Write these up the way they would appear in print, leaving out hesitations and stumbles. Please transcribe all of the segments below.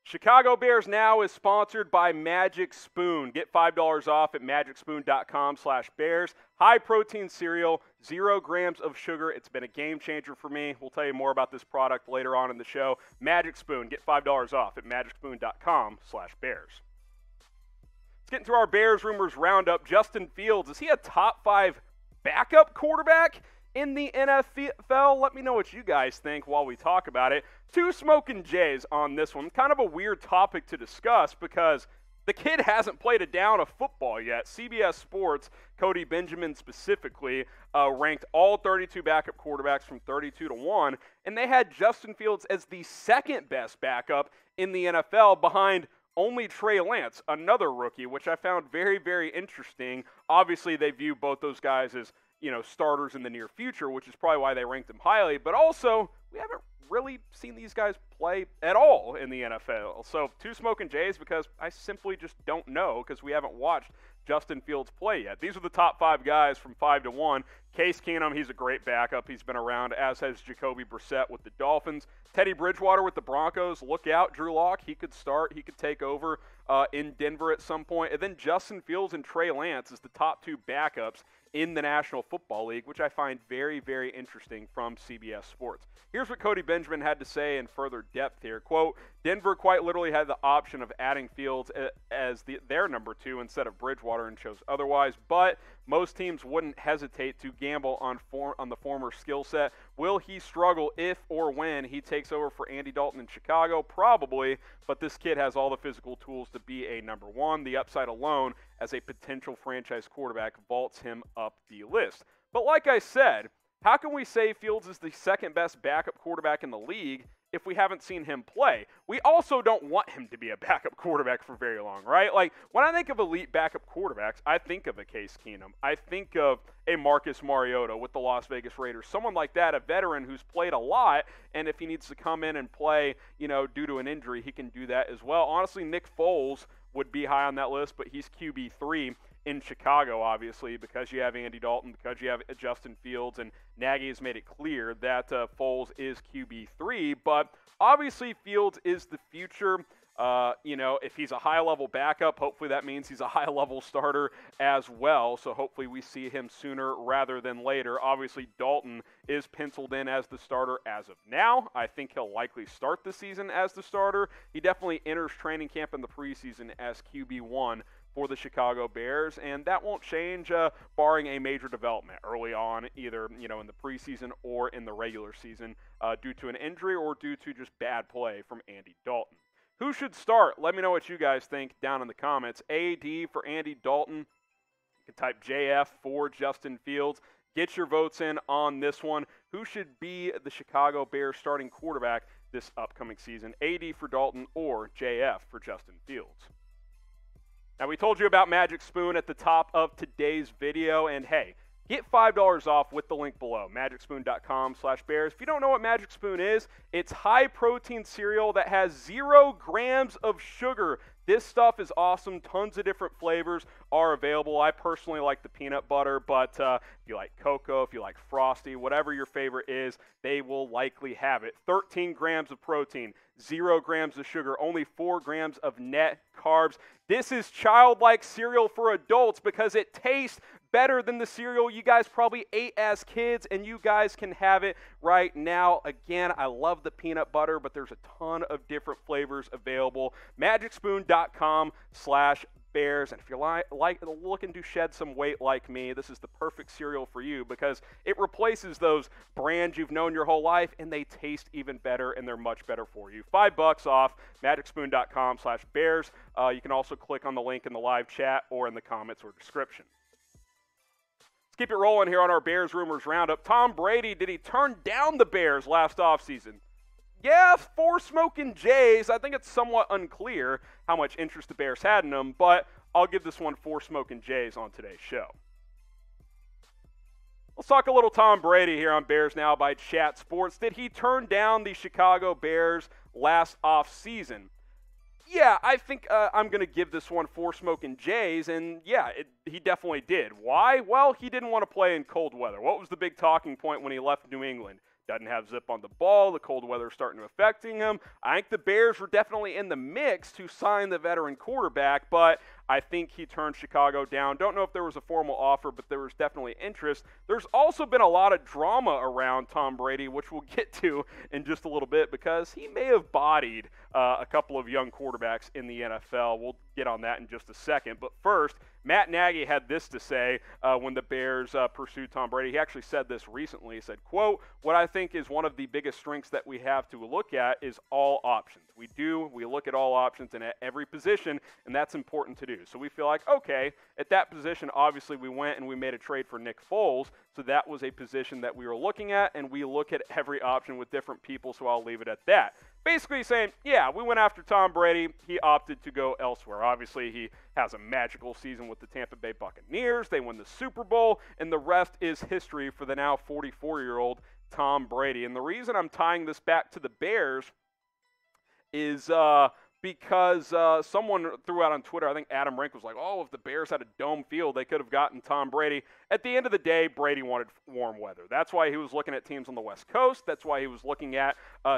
Chicago Bears Now is sponsored by Magic Spoon. Get $5 off at magicspoon.com/bears. High protein cereal, 0 grams of sugar. It's been a game changer for me. We'll tell you more about this product later on in the show. Magic Spoon. Get $5 off at magicspoon.com/bears. Let's get into our Bears rumors roundup. Justin Fields, is he a top 5 backup quarterback in the NFL? Let me know what you guys think while we talk about it. Two smoking Jays on this one. Kind of a weird topic to discuss because the kid hasn't played a down of football yet. CBS Sports, Cody Benjamin specifically, ranked all 32 backup quarterbacks from 32 to 1, and they had Justin Fields as the second best backup in the NFL behind only Trey Lance, another rookie, which I found very, very interesting. Obviously, they view both those guys as, starters in the near future, which is probably why they ranked them highly. But also, we haven't really seen these guys play at all in the NFL. So, two smoking Jays because I simply just don't know because we haven't watched Justin Fields play yet. These are the top 5 guys from 5 to 1. Case Keenum, he's a great backup. He's been around, as has Jacoby Brissett with the Dolphins. Teddy Bridgewater with the Broncos. Look out, Drew Lock. He could start. He could take over in Denver at some point. And then Justin Fields and Trey Lance is the top 2 backups in the National Football League, which I find very, very interesting from CBS Sports. Here's what Cody Benjamin had to say in further depth here. Quote, Denver quite literally had the option of adding Fields as their number 2 instead of Bridgewater and chose otherwise, but most teams wouldn't hesitate to gamble on the former skill set. Will he struggle if or when he takes over for Andy Dalton in Chicago? Probably, but this kid has all the physical tools to be a number 1. The upside alone as a potential franchise quarterback vaults him up the list. But like I said, how can we say Fields is the second best backup quarterback in the league if we haven't seen him play? We also don't want him to be a backup quarterback for very long, right? Like, when I think of elite backup quarterbacks, I think of a Case Keenum. I think of a Marcus Mariota with the Las Vegas Raiders. Someone like that, a veteran who's played a lot, and if he needs to come in and play, due to an injury, he can do that as well. Honestly, Nick Foles would be high on that list, but he's QB3 in Chicago, obviously, because you have Andy Dalton, because you have Justin Fields, and Nagy has made it clear that Foles is QB3. But obviously, Fields is the future. If he's a high-level backup, hopefully that means he's a high-level starter as well. So hopefully we see him sooner rather than later. Obviously, Dalton is penciled in as the starter as of now. I think he'll likely start the season as the starter. He definitely enters training camp in the preseason as QB1 for the Chicago Bears, and that won't change barring a major development early on, either in the preseason or in the regular season due to an injury or due to just bad play from Andy Dalton. Who should start? Let me know what you guys think down in the comments. AD for Andy Dalton. You can type JF for Justin Fields. Get your votes in on this one. Who should be the Chicago Bears starting quarterback this upcoming season? AD for Dalton or JF for Justin Fields? Now, we told you about Magic Spoon at the top of today's video, and hey, get $5 off with the link below, magicspoon.com/bears. If you don't know what Magic Spoon is, it's high-protein cereal that has 0 grams of sugar. This stuff is awesome. Tons of different flavors are available. I personally like the peanut butter, but if you like cocoa, if you like frosty, whatever your favorite is, they will likely have it. 13 grams of protein, 0 grams of sugar, only 4 grams of net carbs. This is childlike cereal for adults because it tastes better than the cereal you guys probably ate as kids, and you guys can have it right now. Again, I love the peanut butter, but there's a ton of different flavors available. magicspoon.com/bears. And if you're looking to shed some weight like me, this is the perfect cereal for you because it replaces those brands you've known your whole life, and they taste even better, and they're much better for you. $5 off, magicspoon.com/bears. You can also click on the link in the live chat or in the comments or description. Keep it rolling here on our Bears Rumors Roundup. Tom Brady, did he turn down the Bears last offseason? Yeah, 4 smoking Jays. I think it's somewhat unclear how much interest the Bears had in him, but I'll give this one 4 smoking Jays on today's show. Let's talk a little Tom Brady here on Bears Now by Chat Sports. Did he turn down the Chicago Bears last offseason? Yeah, I think I'm going to give this one 4 smoking Jays, and yeah, he definitely did. Why? Well, he didn't want to play in cold weather. What was the big talking point when he left New England? doesn't have zip on the ball. The cold weather is starting to affecting him. I think the Bears were definitely in the mix to sign the veteran quarterback, but I think he turned Chicago down. Don't know if there was a formal offer, but there was definitely interest. There's also been a lot of drama around Tom Brady, which we'll get to in just a little bit, because he may have bodied a couple of young quarterbacks in the NFL. We'll get on that in just a second. But first, Matt Nagy had this to say when the Bears pursued Tom Brady. He actually said this recently. He said, quote, "What I think is one of the biggest strengths that we have to look at is all options. We look at all options and at every position, and that's important to do." So we feel like, okay, at that position, obviously we went and we made a trade for Nick Foles, so that was a position that we were looking at, and we look at every option with different people, so I'll leave it at that. Basically saying, yeah, we went after Tom Brady. He opted to go elsewhere. Obviously, he has a magical season with the Tampa Bay Buccaneers. They win the Super Bowl, and the rest is history for the now 44-year-old Tom Brady. And the reason I'm tying this back to the Bears is because someone threw out on Twitter, I think Adam Rink was like, oh, if the Bears had a dome field, they could have gotten Tom Brady. At the end of the day, Brady wanted warm weather. That's why he was looking at teams on the West Coast. That's why he was looking at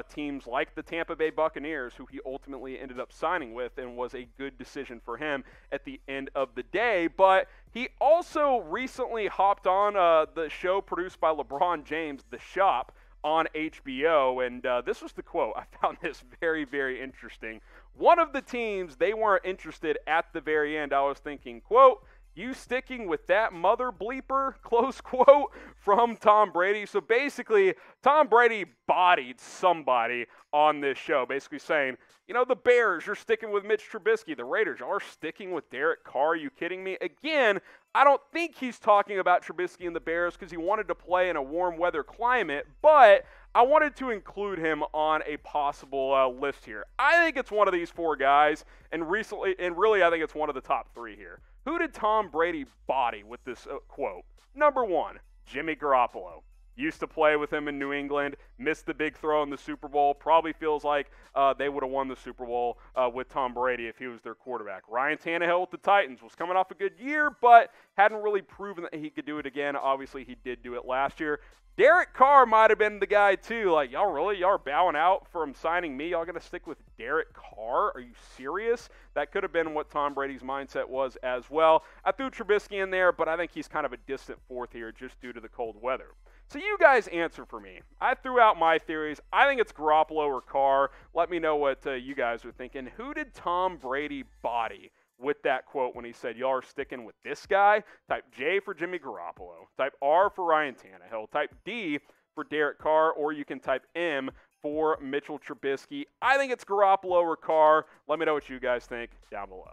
teams like the Tampa Bay Buccaneers, who he ultimately ended up signing with, and was a good decision for him at the end of the day. But he also recently hopped on the show produced by LeBron James, The Shop, on HBO, and this was the quote. I found this very, very interesting. One of the teams, they weren't interested at the very end. I was thinking, quote, "You sticking with that mother bleeper?" Close quote from Tom Brady. So basically, Tom Brady bodied somebody on this show, basically saying, you know, the Bears, you're sticking with Mitch Trubisky. The Raiders are sticking with Derek Carr. Are you kidding me? Again, I don't think he's talking about Trubisky and the Bears because he wanted to play in a warm weather climate, but I wanted to include him on a possible list here. I think it's one of these four guys, and really I think it's one of the top three here. Who did Tom Brady body with this quote? Number one, Jimmy Garoppolo. Used to play with him in New England, missed the big throw in the Super Bowl, probably feels like they would have won the Super Bowl with Tom Brady if he was their quarterback. Ryan Tannehill with the Titans was coming off a good year, but hadn't really proven that he could do it again. Obviously, he did do it last year. Derek Carr might have been the guy, too. Like, y'all are bowing out from signing me? Y'all going to stick with Derek Carr? Are you serious? That could have been what Tom Brady's mindset was as well. I threw Trubisky in there, but I think he's kind of a distant fourth here just due to the cold weather. So you guys answer for me. I threw out my theories. I think it's Garoppolo or Carr. Let me know what you guys are thinking. Who did Tom Brady body with that quote when he said, y'all are sticking with this guy? Type J for Jimmy Garoppolo. Type R for Ryan Tannehill. Type D for Derek Carr, or you can type M for Mitchell Trubisky. I think it's Garoppolo or Carr. Let me know what you guys think down below.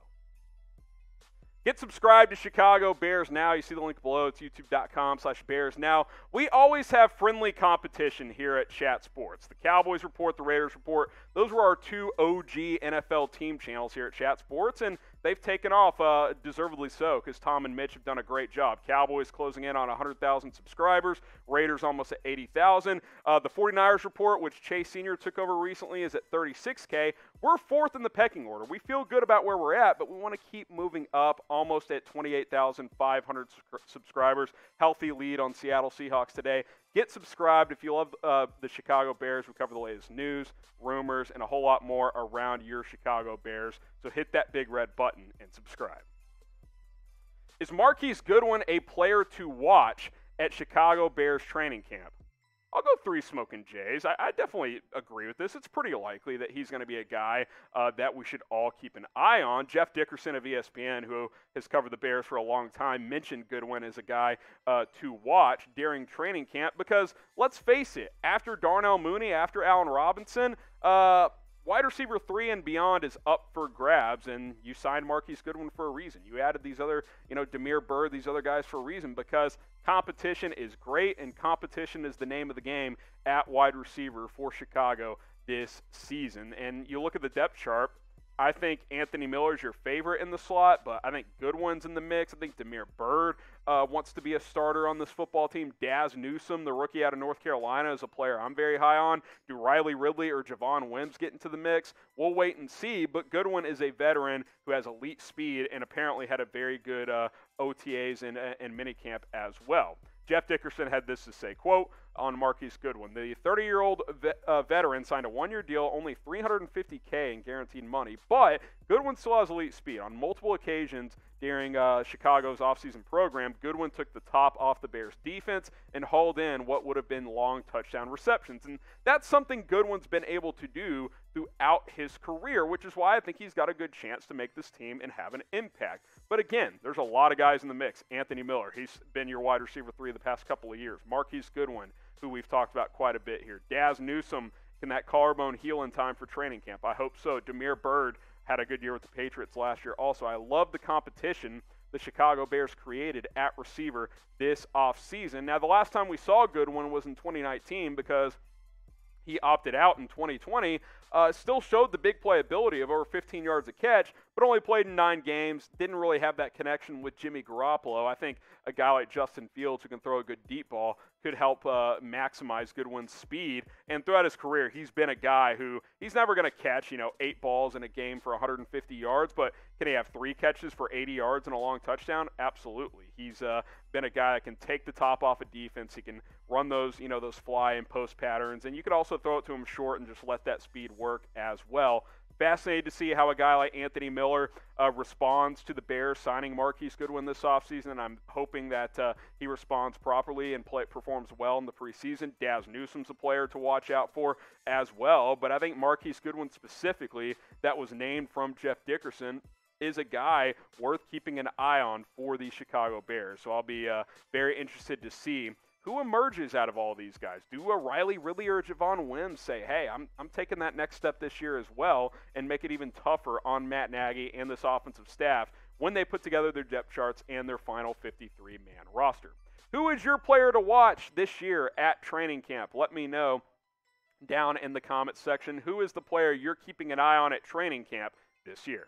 Get subscribed to Chicago Bears Now. You see the link below. It's youtube.com/Bears Now. We always have friendly competition here at Chat Sports. The Cowboys Report, the Raiders Report, those were our two OG NFL team channels here at Chat Sports, and they've taken off, deservedly so, because Tom and Mitch have done a great job. Cowboys closing in on 100,000 subscribers. Raiders almost at 80,000. The 49ers Report, which Chase Sr. took over recently, is at 36K. We're fourth in the pecking order. We feel good about where we're at, but we want to keep moving up, almost at 28,500 subscribers. Healthy lead on Seattle Seahawks today. Get subscribed if you love the Chicago Bears. We cover the latest news, rumors, and a whole lot more around your Chicago Bears. So hit that big red button and subscribe. Is Marquise Goodwin a player to watch at Chicago Bears training camp? I'll go 3 smoking Jays. I definitely agree with this. It's pretty likely that he's going to be a guy that we should all keep an eye on. Jeff Dickerson of ESPN, who has covered the Bears for a long time, mentioned Goodwin as a guy to watch during training camp because, let's face it, after Darnell Mooney, after Allen Robinson, wide receiver 3 and beyond is up for grabs, and you signed Marquise Goodwin for a reason. You added these other, Damiere Byrd, these other guys for a reason, because competition is great, and competition is the name of the game at wide receiver for Chicago this season. And you look at the depth chart, I think Anthony Miller is your favorite in the slot, but I think Goodwin's in the mix. I think Damiere Byrd wants to be a starter on this football team. Daz Newsome, the rookie out of North Carolina, is a player I'm very high on. Do Riley Ridley or Javon Wims get into the mix? We'll wait and see, but Goodwin is a veteran who has elite speed and apparently had a very good OTAs and minicamp as well. Jeff Dickerson had this to say, quote, on Marquise Goodwin. The 30-year-old veteran signed a one-year deal, only $350K in guaranteed money, but Goodwin still has elite speed. On multiple occasions during Chicago's offseason program, Goodwin took the top off the Bears' defense and hauled in what would have been long touchdown receptions. And that's something Goodwin's been able to do throughout his career, which is why I think he's got a good chance to make this team and have an impact. But again, there's a lot of guys in the mix. Anthony Miller, he's been your wide receiver 3 the past couple of years. Marquise Goodwin, who we've talked about quite a bit here. Daz Newsome, can that collarbone heal in time for training camp? I hope so. Damiere Byrd had a good year with the Patriots last year also. I love the competition the Chicago Bears created at receiver this offseason. Now, the last time we saw Goodwin was in 2019 because he opted out in 2020. Still showed the big playability of over 15 yards a catch, but only played in 9 games. Didn't really have that connection with Jimmy Garoppolo. I think a guy like Justin Fields who can throw a good deep ball could help maximize Goodwin's speed. And throughout his career, he's been a guy who he's never going to catch, 8 balls in a game for 150 yards, but can he have 3 catches for 80 yards and a long touchdown? Absolutely. He's been a guy that can take the top off a defense. He can run those, those fly and post patterns, and you could also throw it to him short and just let that speed work as well. Fascinated to see how a guy like Anthony Miller responds to the Bears signing Marquise Goodwin this offseason. I'm hoping that he responds properly and performs well in the preseason. Daz Newsome's a player to watch out for as well. But I think Marquise Goodwin specifically, that was named from Jeff Dickerson, is a guy worth keeping an eye on for the Chicago Bears. So I'll be very interested to see who emerges out of all these guys. Do a Riley Ridley or Javon Wims say, hey, I'm taking that next step this year as well, and make it even tougher on Matt Nagy and this offensive staff when they put together their depth charts and their final 53-man roster? Who is your player to watch this year at training camp? Let me know down in the comments section. Who is the player you're keeping an eye on at training camp this year?